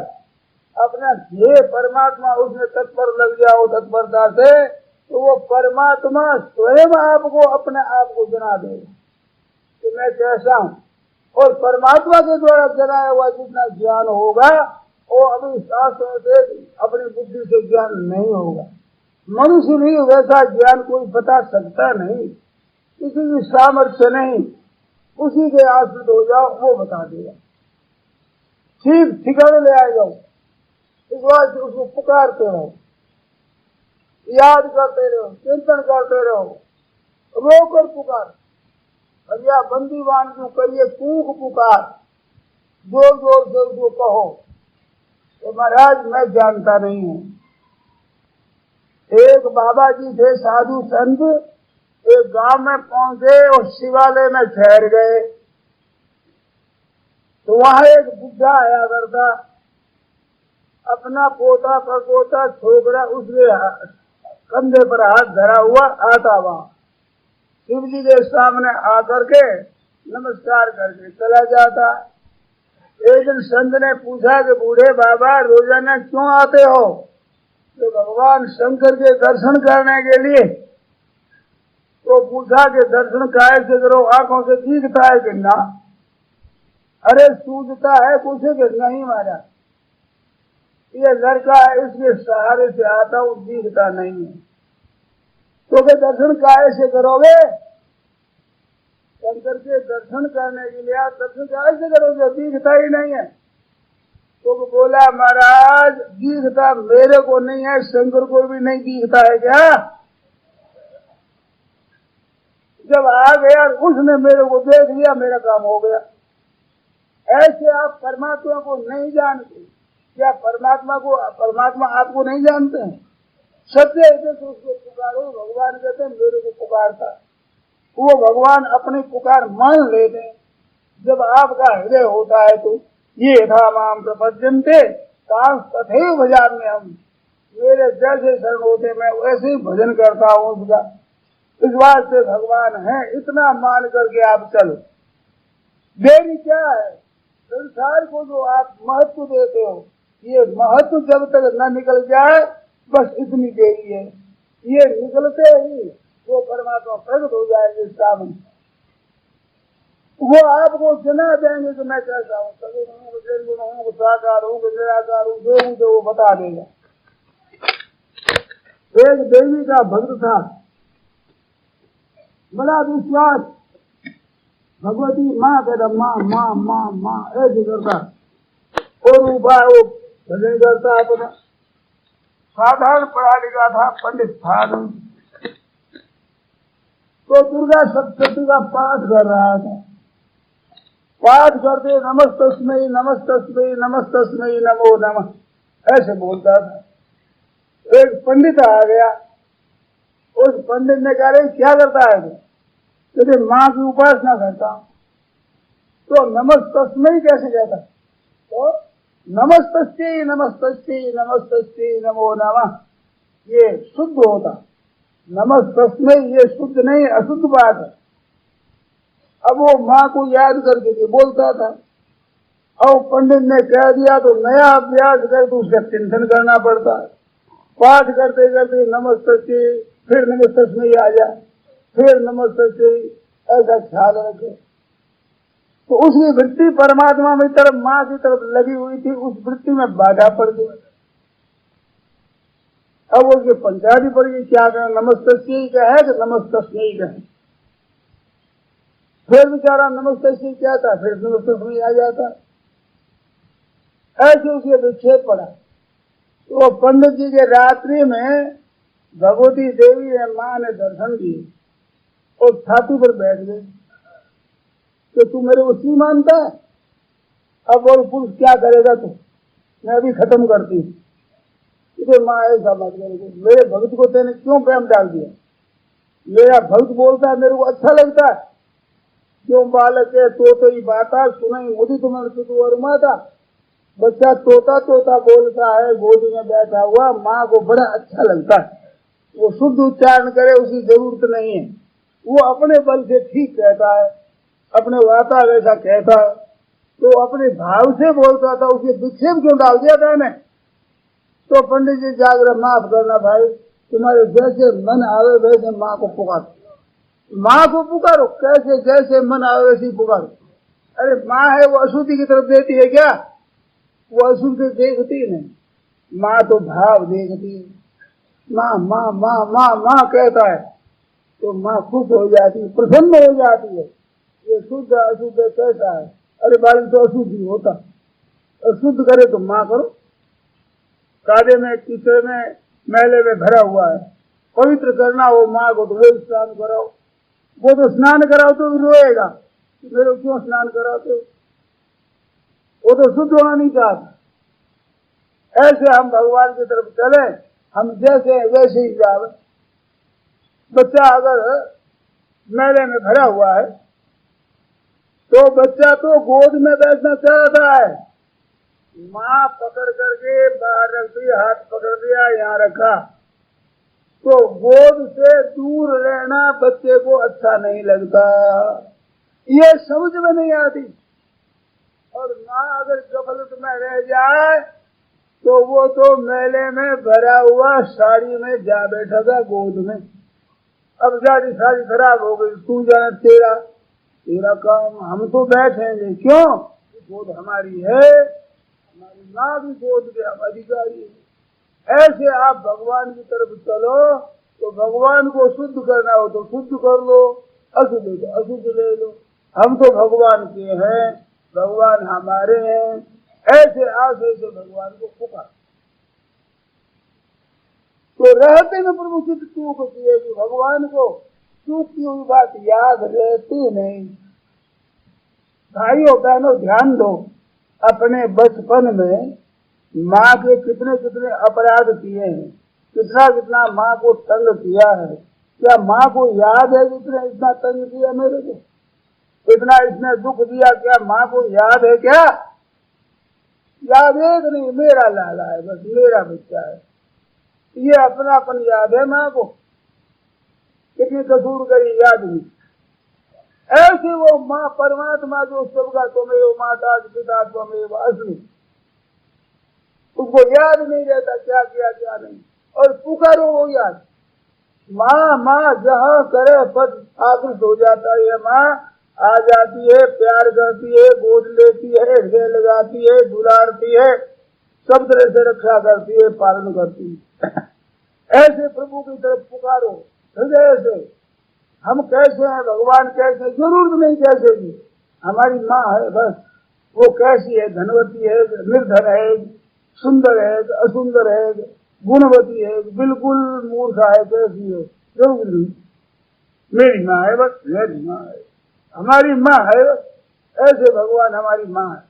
अपना ध्येय परमात्मा उसमें तत्पर लग जाओ तत्परता से, तो वो परमात्मा स्वयं आपको अपने आप को जना देगा कि मैं कैसा हूँ। और परमात्मा के द्वारा जनाया हुआ जितना ज्ञान होगा वो अभी शास्त्रों से, अपनी बुद्धि से ज्ञान नहीं होगा। मनुष्य भी वैसा ज्ञान कोई बता सकता नहीं, किसी की सामर्थ्य नहीं। उसी के आश्रित हो जाओ, वो बता देगा, ठीक ठिकाने ले आएगा। इस बात से उसको पुकारते रहो, याद करते रहो, चिंतन करते रहो, रोकर पुकार। भैया बंदीवान क्यों करिए, कूक पुकार, जोर जोर से उसको कहो तो महाराज मैं जानता नहीं हूँ। एक बाबा जी थे साधु संत, एक गांव में पहुंचे और शिवालय में ठहर गए। तो वहां एक बुढ़ा आया करता, अपना पोता परपोता छोकरा उसके कंधे पर हाथ धरा हुआ आता। वहां शिव जी के सामने आकर के नमस्कार करके चला जाता। एक दिन संत ने पूछा कि बूढ़े बाबा रोजाना क्यों आते हो? तो भगवान शंकर के दर्शन करने के लिए। तो पूछा कि दर्शन काहे से करो, आंखों से दिखता है कि ना? अरे सूझता है, पूछे कि नहीं महाराज, ये लड़का है इसके सहारे से आता हूँ, दिखता नहीं है। तो क्या दर्शन काहे से करोगे? शंकर के दर्शन करने के लिए आप दर्शन काहे से करोगे, दिखता ही नहीं है। तो बोला महाराज दिखता मेरे को नहीं है, शंकर को भी नहीं दिखता है क्या? जब आ गया उसने मेरे को देख लिया, मेरा काम हो गया। ऐसे आप परमात्मा को नहीं जानते क्या? परमात्मा आपको नहीं जानते हैं? सत्य है तो उसको पुकारो। भगवान कहते हैं मेरे को पुकारता, वो भगवान अपनी पुकार मान लेते हैं। जब आपका हृदय होता है तो ये था माम प्रपद्यन्ते तां तथैव भजाम्यहम्, हम मेरे जैसे शरण होते मैं वैसे ही भजन करता हूँ उसका। इस बात से भगवान है, इतना मान करके आप चलो। देरी क्या है? संसार को जो आप महत्व देते हो, ये महत्व जब तक न निकल जाए बस इतनी देरी है। ये निकलते ही वो परमात्मा प्रकट हो जाएंगे सामने, वो आपको जना देंगे कि मैं कैसा हूँ, सभी हूँ, साकार हूँ, निराकार हूँ, जो हूँ वो बता देगा। एक देवी का भक्त था, बड़ा विश्वास, भगवती माँ कहता माँ माँ माँ माँ ऐसे करता, और उपाय वो भजन करता अपना। साधारण पढ़ा लिखा था, पंडित था नहीं। तो दुर्गा सप्तशती का पाठ कर रहा था। पाठ करते नमस्तस्मै नमस्तस्मै नमस्तस्मै नमो नमः ऐसे बोलता था। एक पंडित आ गया, उस पंडित ने कहा रे क्या करता है? कहते माँ की उपासना करता हूँ। तो नमस्तस्मै कैसे कहता? तो नमस्तस्मै नमस्तस्मै नमस्तस्मै नमो नमः ये शुद्ध होता, नमस्तस्मै ये शुद्ध नहीं, अशुद्ध बात है। अब वो माँ को याद करके बोलता था। और पंडित ने कह दिया तो नया अभ्यास कर तो उसका चिंतन करना पड़ता है। पाठ करते करते नमस्ते फिर नमस्ते में ही आ जाए, फिर नमस्ते, ऐसा ख्याल रखे। तो उसकी वृत्ति परमात्मा की तरफ, माँ की तरफ लगी हुई थी, उस वृत्ति में बाधा पड़ गई। अब उसके पंचायती पड़ गई, क्या कहें, नमस्ते ही कहे कि नमस्ते ही कहे। फिर बेचारा नमस्ते ही कहता, फिर नमस्ते में आ जाता। ऐसे उसे विक्षेप पड़ा। तो पंडित जी के रात्रि में भगवती देवी ने, माँ ने दर्शन दिए और छाती पर बैठ गई कि तू मेरे को नहीं मानता है, अब बोल पुरुष क्या करेगा तू, मैं अभी खत्म करती हूँ। माँ ऐसा मत करेगी, मेरे भक्त को तेने क्यों प्रेम डाल दिया? मेरा भक्त बोलता है, मेरे को अच्छा लगता है। क्यों बालक है तो ही बाता सुनाई मुझे तुम्हें तू और माता। बच्चा तोता तोता बोलता है, गोदी में बैठा हुआ, माँ को बड़ा अच्छा लगता है। वो शुद्ध उच्चारण करे उसकी जरूरत नहीं है, वो अपने बल से ठीक कहता है, अपने वाता वैसा कहता है। तो अपने भाव से बोलता था, उसे विक्षेप क्यों डाल दिया था ने? तो पंडित जी जागरण, माफ करना भाई, तुम्हारे जैसे मन आवे वैसे माँ को पुकारो, माँ को पुकारो, कैसे जैसे मन आवे वैसे पुकारो। अरे माँ है वो अशुद्धि की तरफ देती है क्या? वो अशुद्ध देखती नहीं, माँ तो भाव देखती है। माँ माँ माँ माँ माँ कहता है तो माँ खुश हो जाती है, प्रसन्न हो जाती है। ये शुद्ध अशुद्ध कैसा है? अरे बालक तो अशुद्ध ही होता, अशुद्ध करे तो माँ करो। कादे में कीचड़ में मैले में भरा हुआ है, पवित्र करना हो माँ को तो वो स्नान कराओ। वो तो स्नान कराओ तो रोएगा, मेरे क्यों स्नान कराते? वो तो शुद्ध होना नहीं चाहता। ऐसे हम भगवान की तरफ चले, हम जैसे वैसे ही जावे। बच्चा अगर मैले में भरा हुआ है तो बच्चा तो गोद में बैठना चाहता है, माँ पकड़ करके बाहर रख दी, हाथ पकड़ दिया, यहाँ रखा, तो गोद से दूर रहना बच्चे को अच्छा नहीं लगता, ये समझ में नहीं आती। और माँ अगर गफलत में रह जाए तो वो तो मेले में भरा हुआ साड़ी में जा बैठा था गोद में। अब जारी साड़ी खराब हो गई, तू जाने तेरा काम, हम तो बैठेंगे क्यों? गोद हमारी है, हमारी माँ भी गोद के हम अधिकारी है। ऐसे आप भगवान की तरफ चलो तो भगवान को शुद्ध करना हो तो शुद्ध कर लो, अशुद्ध तो अशुद्ध ले लो। हम तो भगवान के हैं, भगवान हमारे हैं। ऐसे आशय से भगवान को पुकार। तो रहते में प्रभु चित्त चूक होती है कि भगवान को चूक की हुई बात याद रहती नहीं। भाइयों बहनों ध्यान दो, अपने बचपन में माँ के कितने कितने अपराध किए हैं, कितना कितना माँ को तंग किया है। क्या माँ को याद है जिसने इतना तंग किया मेरे को, इतना इसने दुख दिया? क्या माँ को याद है? क्या याद है कि नहीं? मेरा लाला है, बस मेरा बच्चा है, ये अपनापन याद है माँ को। कितनी कसूर करी याद नहीं। ऐसे वो माँ परमात्मा जो सबका त्वमेव माता पिता त्वमेव असली, उसको याद नहीं रहता क्या किया क्या नहीं, और पुकारो वो याद। माँ माँ जहाँ करे पद आकृत हो जाता है। माँ आ जाती है, प्यार करती है, गोद लेती है, हृदय लगाती है, दुलारती है, सब तरह से रक्षा करती है, पालन करती है। ऐसे प्रभु की तरफ पुकारो हृदय से। हम कैसे हैं, भगवान कैसे, जरूरत नहीं कैसे की, हमारी माँ है बस। वो कैसी है, धनवती है, निर्धन है, सुंदर है, असुंदर है, गुणवती है, बिल्कुल मूर्खा है, कैसी है, जरूर नहीं। मेरी माँ है बस, मेरी माँ है, हमारी माँ है बस। ऐसे भगवान हमारी माँ है।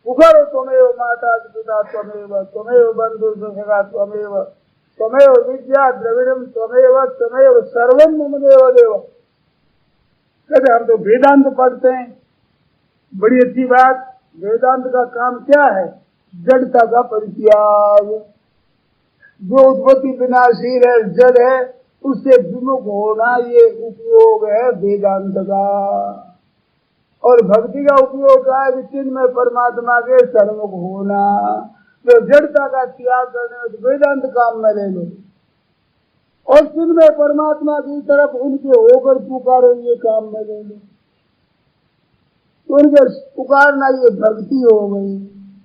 पुकारो त्वमेव माता पिता त्वमेव, त्वमेव बंधु सखा त्वमेव, त्वमेव विद्या द्रविड़म त्वमेव, त्वमेव सर्वम मम देव देव। कहते हम तो वेदांत पढ़ते हैं, बड़ी अच्छी बात। वेदांत का काम क्या है? जड़ता का परित्याग। जो उत्पत्ति विनाशील है, जड़ है, उससे विमुख होना, ये उपयोग है वेदांत का। और भक्ति का उपयोग क्या है कि चिन्मय परमात्मा के सन्मुख होना। तो जड़ता का त्याग करने में वेदांत काम में ले लो और चिन्मय परमात्मा की तरफ उनके होकर पुकारो, ये काम में ले लो। तो उनके पुकारना ये भक्ति हो गई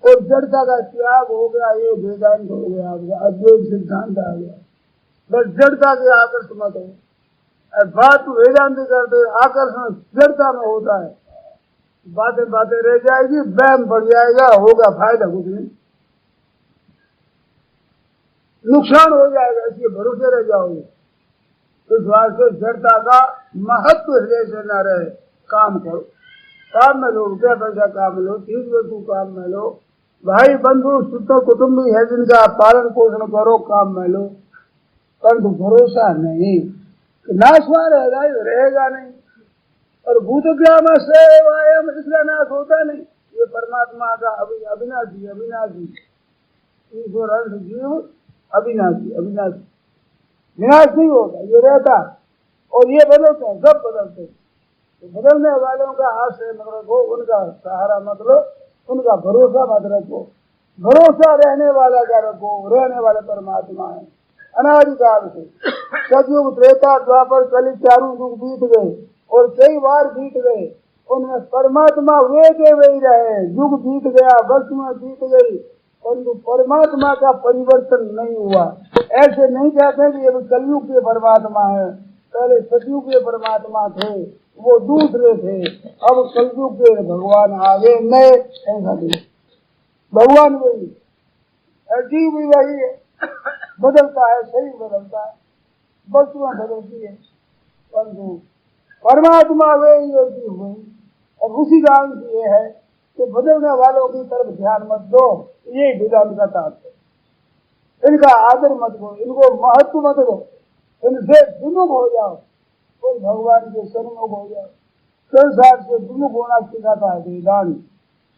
और जड़ता का त्याग हो गया, ये वेदांत हो गया, आपका अद्वैत सिद्धांत आ गया। बस जड़ता के आकर्षण मत हो। बात वेदांत करते आकर्षण जड़ता में होता है, बातें बातें रह जाएगी, वहम बढ़ जाएगा, होगा फायदा कुछ नहीं, नुकसान हो जाएगा, इसके भरोसे रह जाओगे। तो इस वास्ते जड़ता का महत्व हृदय से न रहे। काम करो, काम में लो, रुपया पैसा काम में लो, चीज वस्तु काम में लो, भाई बंधु सुत्र कुटुंबी है जिनका पालन पोषण करो, काम में लो, परंतु भरोसा नहीं, नाशवान रहेगा नहीं। और भूत ग्राम से इसका नाश होता नहीं। ये परमात्मा का अविनाशी अविनाशी ईश्वर अंश जीव अविनाशी अविनाशी, विनाश नहीं होगा, ये रहता। और ये बदलते हैं, सब बदलते हैं। तो बदलने वालों का आश्रय मत रखो, उनका सहारा मत लो, उनका भरोसा मत रखो। भरोसा रहने वाला का रखो, रहने वाले परमात्मा है अनादिकाल से। सतयुग त्रेता द्वापर कलि चारों युग बीत गए और कई बार बीत गए, उनमें परमात्मा वे के वे ही रहे। युग बीत गया, वस्तुएं बीत गई, परंतु परमात्मा का परिवर्तन नहीं हुआ। ऐसे नहीं कहते कि ये कलयुग के परमात्मा है, पहले सतयुग के परमात्मा थे, वो दूसरे थे, अब कलयुग के भगवान आगे नए। ऐसा नहीं, भगवान वही, जीव भी वही है, बदलता है, सही बदलता है, वस्तुएं बदलती है, परंतु परमात्मा वे ही हुई। और उसी का अंश ये है कि बदलने वालों की तरफ ध्यान मत दो, ये वेदांत का तात्पर्य। इनका आदर मत दो, इनको महत्व मत दो, इनसे विमुख हो जाओ और भगवान के सन्मुख हो जाओ। संसार से विमुख होना सिखाता है वेदांत,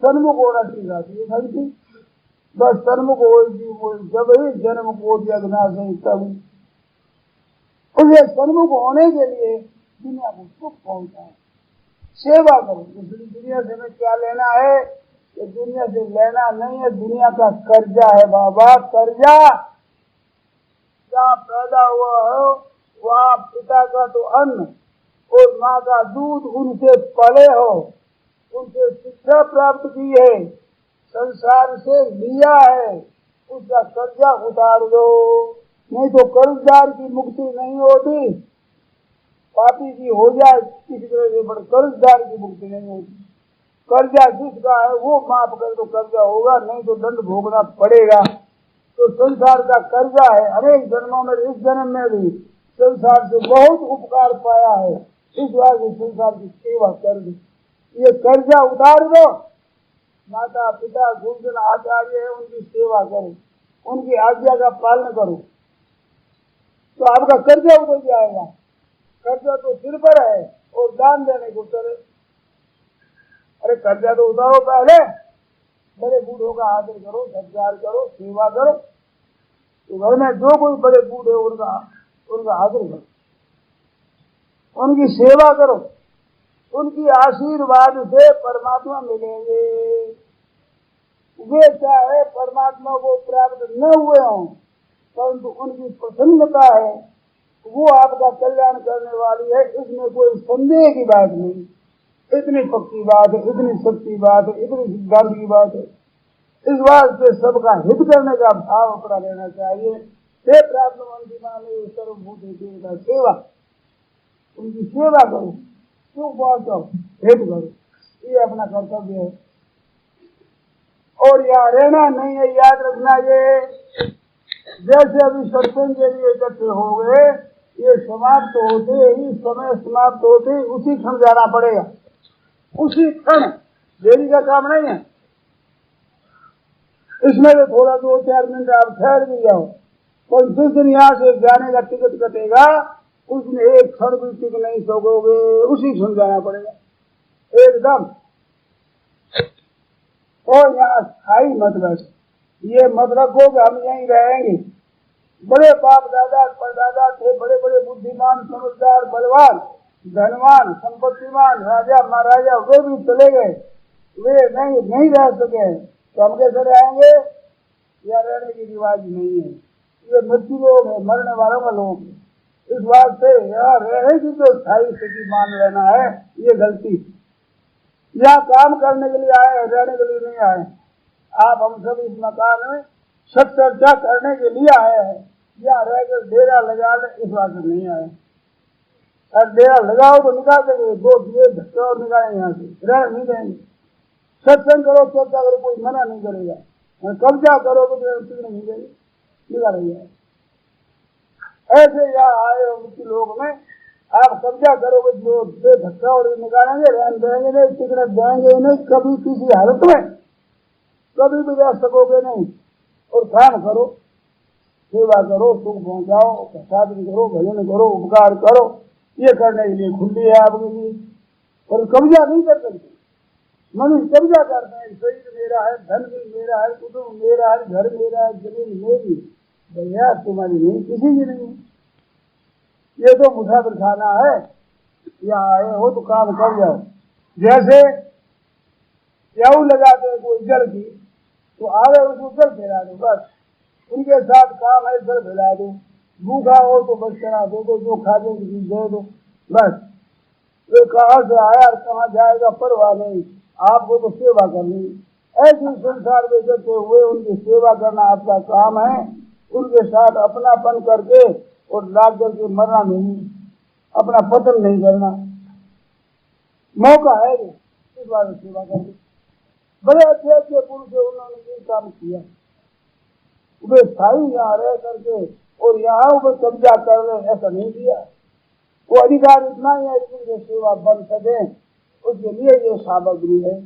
सन्मुख होना सिखाती है भक्ति। बस सन्मुख हो जब ही जन्म को जगना से तब उसे सन्मुख होने के लिए दुनिया को सुख पहुंचा है, सेवा करो। दूसरी दुनिया से हमें क्या लेना है? ये दुनिया से लेना नहीं है, दुनिया का कर्जा है बाबा, कर्जा। जहाँ पैदा हुआ हो वहाँ पिता का तो अन्न और माँ का दूध उनसे पले हो, उनसे शिक्षा प्राप्त की है, संसार से लिया है, उसका कर्जा उतार दो। नहीं तो कर्जदार की मुक्ति नहीं होती, पापी की हो जाए किसी तरह से, पर कर्जदार की मुक्ति नहीं होती। कर्जा जिसका है वो माफ कर तो कर्जा होगा, नहीं तो दंड भोगना पड़ेगा। तो संसार का कर्जा है, अनेक जन्मों में, इस जन्म में भी संसार से बहुत उपकार पाया है, इस बार भी संसार की सेवा कर दी। ये कर्जा उतार दो, माता पिता गुरुजन आचार्य है उनकी सेवा करो, उनकी आज्ञा का पालन करो, तो आपका कर्जा उतर जाएगा। कर्जा तो सिर पर है और दान देने को चले। अरे कर्जा तो उतारो, पहले बड़े बूढ़ों का आदर करो, सत्कार करो, सेवा करो। तो घर में जो कोई बड़े बूढ़े उनका आदर करो, उनकी सेवा करो, उनकी आशीर्वाद से परमात्मा मिलेंगे। वे चाहे परमात्मा को प्राप्त न हुए हों, परंतु उनकी प्रसन्नता है, वो आपका कल्याण करने वाली है, इसमें कोई संदेह की बात नहीं। इतनी पक्की बात है, इतनी सच्ची बात है, इतनी सिद्धांत की बात है। इस बात से सबका हित करने का भाव अपना लेना चाहिए। हे प्राप्त मंत्री माने सर्वभूत का सेवा, उनकी सेवा करो, क्यों पहुंचो, हित करो, ये अपना कर्तव्य है। और यहाँ रहना नहीं है, याद रखना। ये जैसे अभी सत्संग के लिए इकट्ठे हो गए, ये समाप्त होते ही, समय समाप्त होते ही उसी क्षण जाना पड़ेगा, उसी क्षण, देरी का काम नहीं है। इसमें तो थोड़ा 2-4 मिनट आप ठहर भी जाओ, पर जिस दिन यहाँ से जाने का टिकट कटेगा उस दिन एक क्षण भी टिक नहीं सकोगे, उसी क्षण जाना पड़ेगा एकदम। और यहाँ स्थायी मत बैठ, ये मत रखो कि हम यहीं रहेंगे। बड़े बाप दादा परदादा थे, बड़े बड़े बुद्धिमान समझदार बलवान, धनवान संपत्तिमान राजा महाराजा वे भी चले गए, वे नहीं रह सके, तो हम कैसे रहेंगे? या रहने की रिवाज नहीं है, ये मृत्यु लोग है, मरने वालों का लोग है। इस बात से यहाँ रहने की जो स्थायी स्थिति मान लेना है, ये गलती। यहाँ काम करने के लिए आए, रहने के लिए नहीं आए। आप हम सब इस मकान में सब चर्चा करने के लिए आए हैं, या रहकर डेरा लगा ले इस बात से नहीं आए। और डेरा लगाओ तो निकाल देंगे, 2 दिए धक्के और निकालेंगे यहाँ से, रह नहीं देंगे। सत्संग करो, चर्चा करो, कोई मना नहीं करेगा। कब्जा करो तो नहीं देंगे, निकालेंगे। ऐसे यहाँ आए हो मुक्ति लोग में, आप कब्जा करोगे जो धक्का और निकालेंगे, रहन देंगे नहीं, टिकट देंगे नहीं, कभी किसी हालत में कभी भी रह सकोगे नहीं। और काम करो, सेवा करो, सुख पहुंचाओ, साधन करो, भजन करो, उपकार करो, ये करने के लिए खुली है आपके लिए। और कब्जा नहीं कर सकते। मनुष्य कब्जा करते हैं, शरीर मेरा है, धन भी मेरा है, कुटुंब मेरा है, घर मेरा है, जमीन मेरी, भैया तुम्हारी नहीं, किसी की नहीं। ये तो मुसाफिर खाना है, यहाँ आए हो तो काम कर जाओ। जैसे प्याऊ लगाते हैं कोई जल की, तो आगे उसको जल फैला दो, बस उनके साथ काम है, जल फैला दो। भूखा हो तो बस चढ़ा दो, जो खाते दे दो, बस। वे कहाँ से आया और कहाँ जाएगा परवाह नहीं, आपको तो सेवा करनी। ऐसे संसार में करते हुए उनकी सेवा करना आपका काम है। उनके साथ अपनापन करके और लाग करके मरना नहीं, अपना पतन नहीं करना। मौका है इस बार सेवा करके। बड़े अच्छे अच्छे पुरुष उन्होंने ये काम किया, वे स्थायी यहाँ रह करके और यहाँ ऊपर कब्जा कर रहे, ऐसा नहीं किया। वो अधिकार इतना ही है कि सेवा बन सके, उसके लिए ये सामग्री है।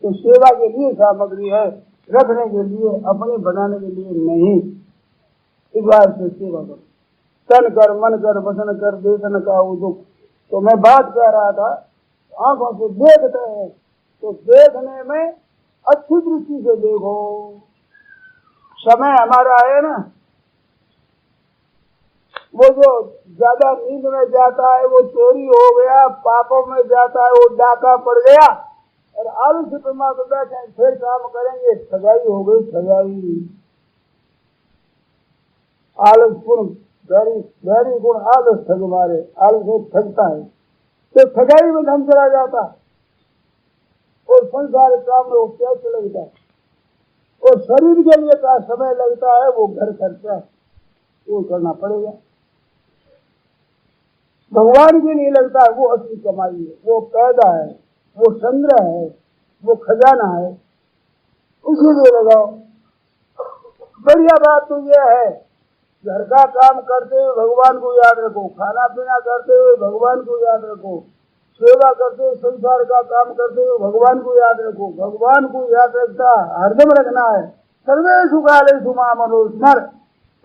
तो सेवा के लिए सामग्री है, रखने के लिए, अपने बनाने के लिए नहीं। इस बात से सेवा करो, तन कर, मन कर, वचन कर, देशन का वो दुख। तो मैं बात कह रहा था, आंखों से देखते हैं तो देखने में अच्छी दृष्टि से देखो। समय हमारा है ना, वो जो ज्यादा नींद में जाता है वो चोरी हो गया, पापों में जाता है वो डाका पड़ गया, और आलस्य प्रमा को बैठे फिर काम करेंगे, ठगाई हो गई, ठगाई। आलस गुण गहरी गुण आलस ठग मारे, आलस ठगता है तो ठगाई में धन चला जाता है, और संसार काम में पैसे लगता है, और शरीर के लिए का समय लगता है, वो घर खर्चा वो करना पड़ेगा। भगवान के लिए लगता है, वो असली कमाई है, वो पैदा है, वो संग्रह है, वो खजाना है, उसी लिए लगाओ। बढ़िया बात तो यह है, घर का काम करते हुए भगवान को याद रखो, खाना पीना करते हुए भगवान को याद रखो, सेवा करते हुए, संसार का काम करते हुए भगवान को याद रखो। भगवान को याद रखता हरदम रखना है। सर्वेषु कालेषु माम अनुस्मर,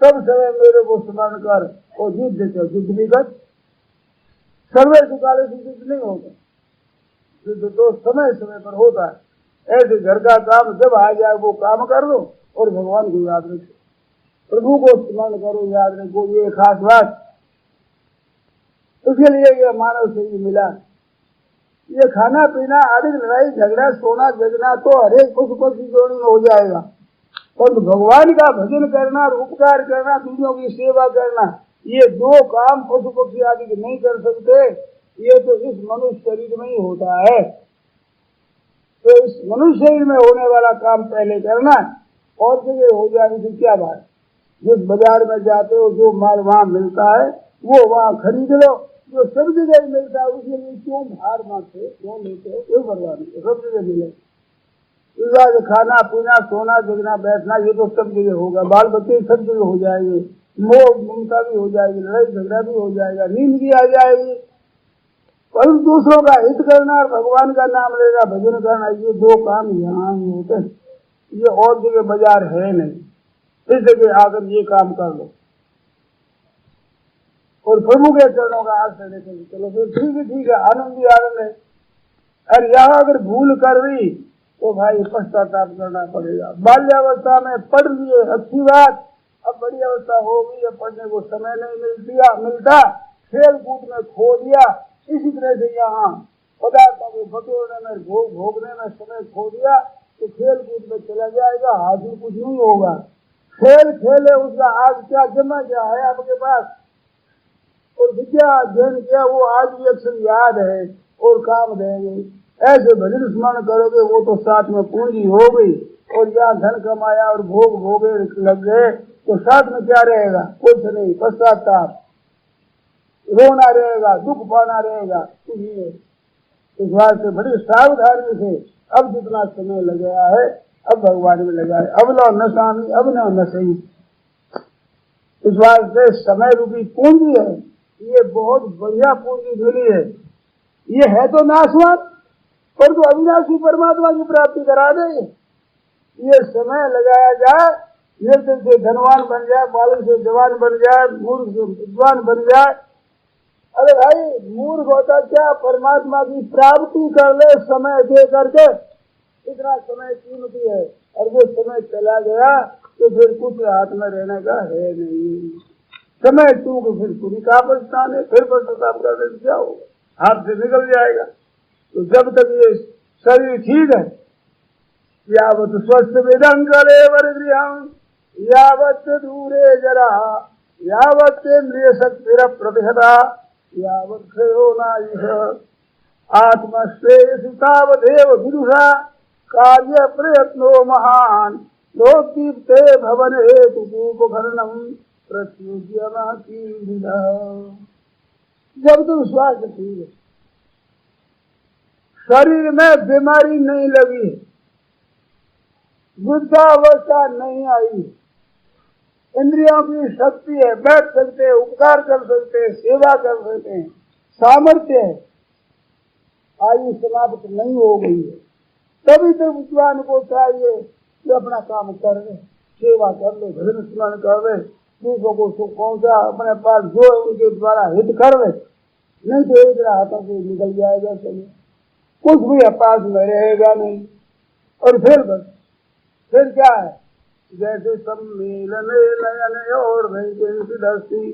सब समय मेरे को स्मरण कर, और जीत देते युद्ध भी कर। सर्वेषु कालेषु युद्ध नहीं होता, युद्ध तो समय समय पर होता है। ऐसे घर का काम जब आ जाए वो काम कर दो, और भगवान को याद रखो, प्रभु को स्मरण करो, याद रखो। ये खास बात, उसके लिए ये मानव शरीर मिला। ये खाना पीना आदि लड़ाई झगड़ा सोना जगना तो हरेक पशु पक्षी जोड़ी में हो जाएगा, पर भगवान का भजन करना, उपकार करना, दूसरों की सेवा करना, ये 2 काम पशु पक्षी आदि के नहीं कर सकते। ये तो इस मनुष्य शरीर में ही होता है। तो इस मनुष्य शरीर में होने वाला काम पहले करना, और जगह हो जाने से क्या बात। जिस बाजार में जाते हो जो माल वहाँ मिलता है वो वहाँ खरीद लो, जो सब जगह मिलता है उसके लिए क्यों भार मारते, क्यों लेते हो, कोई परवाह नहीं, सब जगह मिले। खाना पीना सोना जगना बैठना ये तो सब जगह होगा, बाल बच्चे सब जगह हो जाएंगे, मोह ममता भी हो जाएगी, लड़ाई झगड़ा भी हो जाएगा, नींद भी आ जाएगी। पर दूसरों का हित करना और भगवान का नाम लेना, भजन करना, ये 2 काम यहाँ ही होते हैं। ये और जगह बाजार है नहीं, इस जगह आकर ये काम कर लो और प्रभु के चरणों का आश्रय लेकर चलो, फिर ठीक है, आनंद ही आनंद है। और यहाँ अगर भूल कर दी तो भाई पश्चाताप करना पड़ेगा। बाल्यावस्था में पढ़ लिए अच्छी बात, अब बड़ी अवस्था हो गई है, पढ़ने को समय नहीं मिलता, खेल कूद में खो दिया, इसी तरह से यहाँ पदार्थों के बटोरने में भोगने में समय खो दिया तो खेल कूद में चला जाएगा, हाजिर कुछ नहीं होगा। खेल खेले उसका आज क्या जमा क्या है आपके पास, और विद्या अध्ययन किया वो आज भी अक्सर याद है और काम देंगे। ऐसे भजन स्मरण करोगे वो तो साथ में पूंजी हो गई, और यहाँ धन कमाया और भोग भोगे लग गए तो साथ में क्या रहेगा, कुछ नहीं, पश्चाताप, रोना रहेगा, दुख पाना रहेगा, कुछ नहीं। इस बात से बड़ी सावधानी से अब जितना समय लग गया है अब भगवान में लगा है, अब लो न स्वामी अब न सही। इस बात से समय रूपी पूंजी है, ये बहुत बढ़िया पूंजी मिली है। ये है तो नाशवान पर तो अविनाशी परमात्मा की प्राप्ति करा दे। ये समय लगाया जाए, निर्धन से धनवान बन जाए, बालक से जवान बन जाए, मूर्ख से विद्वान बन जाए। अरे भाई मूर्ख होता क्या, परमात्मा की प्राप्ति कर ले समय दे करके, इतना समय कीमती है। और वो समय चला गया तो फिर कुछ हाथ में रहने का है नहीं। समय चूक फिर कुछ का पछताने, फिर पश्चाताप करने से क्या होगा, हाथ से निकल जाएगा। तो जब तक ये शरीर ठीक है, यावत स्वस्थ विदं करे वरगृहं, यावत दूरे जरा, यावत इंद्रिय शक्तिर प्रतिहता, यावत क्षयो नायुष, आत्मश्रेयस तावदेव विदुषा, कार्य प्रयत्नो महान, लोकदीप्ते भवन हेतु उपकरणम प्रत्युद्यम की। जब तुम स्वास्थ्य ठीक है, शरीर में बीमारी नहीं लगी, वृद्धावस्था नहीं आई, इंद्रियों की शक्ति है, बैठ सकते हैं, उपकार कर सकते हैं, सेवा कर सकते हैं, सामर्थ्य है, आयु समाप्त नहीं हो गई है, तभी तो विद्वान को चाहिए कि अपना काम कर ले, सेवा कर ले, भजन स्मरण कर ले, दूसरों को सुख पहुंचा, अपने पास जो उनके द्वारा हित कर ले। नहीं तो एक हाथों से निकल जाएगा, चलिए कुछ भी पास में रहेगा नहीं। और फिर बस फिर क्या है, जैसे सम्मेलन नयन और नहीं दस्ती